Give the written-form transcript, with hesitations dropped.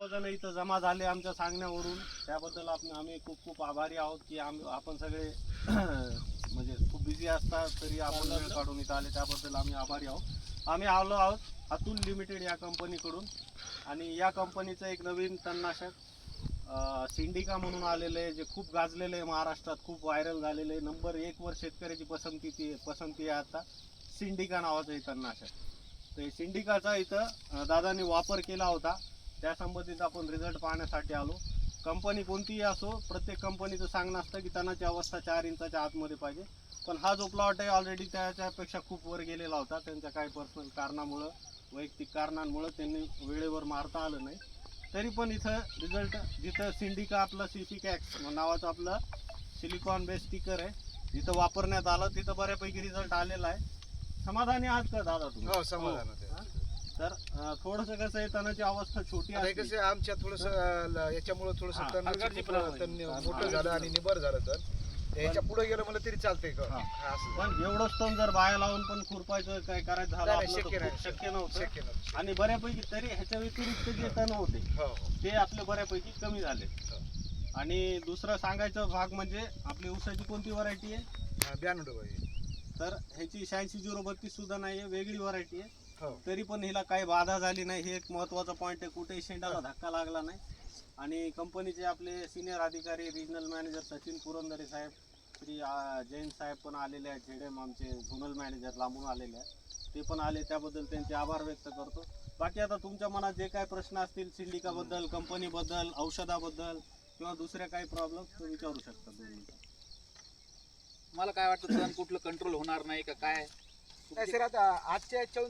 जण इथं जमा झाले आमच्या सांगण्यावरून, त्याबद्दल आम्ही खूप खूप आभारी आहोत की आपण सगळे म्हणजे खूप बिझी असतात तरी आपण वेळ काढून इथं आले, त्याबद्दल आम्ही आभारी आहोत. आम्ही आलो आहोत अतुल लिमिटेड या कंपनीकडून, आणि या कंपनीचं एक नवीन तणनाशक सिंडिका म्हणून आलेलं आहे, जे खूप गाजलेलं आहे, महाराष्ट्रात खूप व्हायरल झालेलं आहे. नंबर 1 वर शेतकऱ्याची पसंती आहे आता सिंडिका नावाचं हे तणनाशक. तर सिंडिकाचा इथं दादांनी वापर केला होता, त्या संबंधित आपण रिझल्ट पाहण्यासाठी आलो. कंपनी कोणतीही असो, प्रत्येक कंपनीचं सांगणं असतं की तणाची अवस्था 4 इंचाच्या आतमध्ये पाहिजे, पण हा जो प्लॉट आहे ऑलरेडी त्याच्यापेक्षा खूप वर गेलेला होता. त्यांच्या काही पर्सनल कारणामुळं, वैयक्तिक कारणांमुळं त्यांनी वेळेवर मारता आलं नाही. तरी पण इथं रिझल्ट, जिथं सिंडिका आपलं सिफिकॅक्स नावाचं आपलं सिलिकॉन बेस स्टिकर आहे, जिथं वापरण्यात आलं तिथं बऱ्यापैकी रिझल्ट आलेला आहे. समाधानी आहात का दादा तुम्ही? हो, समाधान होते. तर थोडंसं कसं आहे, तणाची अवस्था छोटी आता आहे. कसं आमच्या थोडस याच्यामुळे थोडस हा, तण मोठं झालं आणि निबर झालं, तर याच्या पुढे गेलं मला तरी चालतंय का? असं पण एवढंच तण जर बाया लावून पण खुरपायचं काय करायचं झालं नाही, आपलं तर शक्य खूप नाही. शक्य नव्हतं. शक्य नव्हतं. आणि बऱ्यापैकी तरी ह्याच्या व्यतिरिक्त जे तण होते हो, हो. ते आपले बऱ्यापैकी कमी झाले. आणि दुसरं सांगायचं भाग म्हणजे आपली ऊसाची कोणती व्हरायटी आहे? 92 पाहिजे. तर ह्याची 86-032 सुद्धा नाही आहे, वेगळी व्हरायटी आहे. हो. तरी पण हिला काही बाधा झाली नाही, हे एक महत्त्वाचा पॉईंट आहे. कुठेही शेंडाला धक्का लागला नाही. आणि कंपनीचे आपले सिनियर अधिकारी, रिजनल मॅनेजर सचिन पुरंदरे साहेब, श्री जैन साहेब पण आलेले आहेत, झेडएम आमचे झोनल मॅनेजर लांबून आलेले आहेत, ते पण आले, त्याबद्दल त्यांचे आभार व्यक्त करतो. बाकी आता तुमच्या मनात जे काही प्रश्न असतील सिंडिकाबद्दल, कंपनीबद्दल, औषधाबद्दल किंवा दुसऱ्या काही प्रॉब्लेम तर विचारू शकता 2 मिनिटं. मला काय वाटतं, तण कुठलं कंट्रोल होणार नाही का काय? नाही सर, आता आजच्या याच्यावरून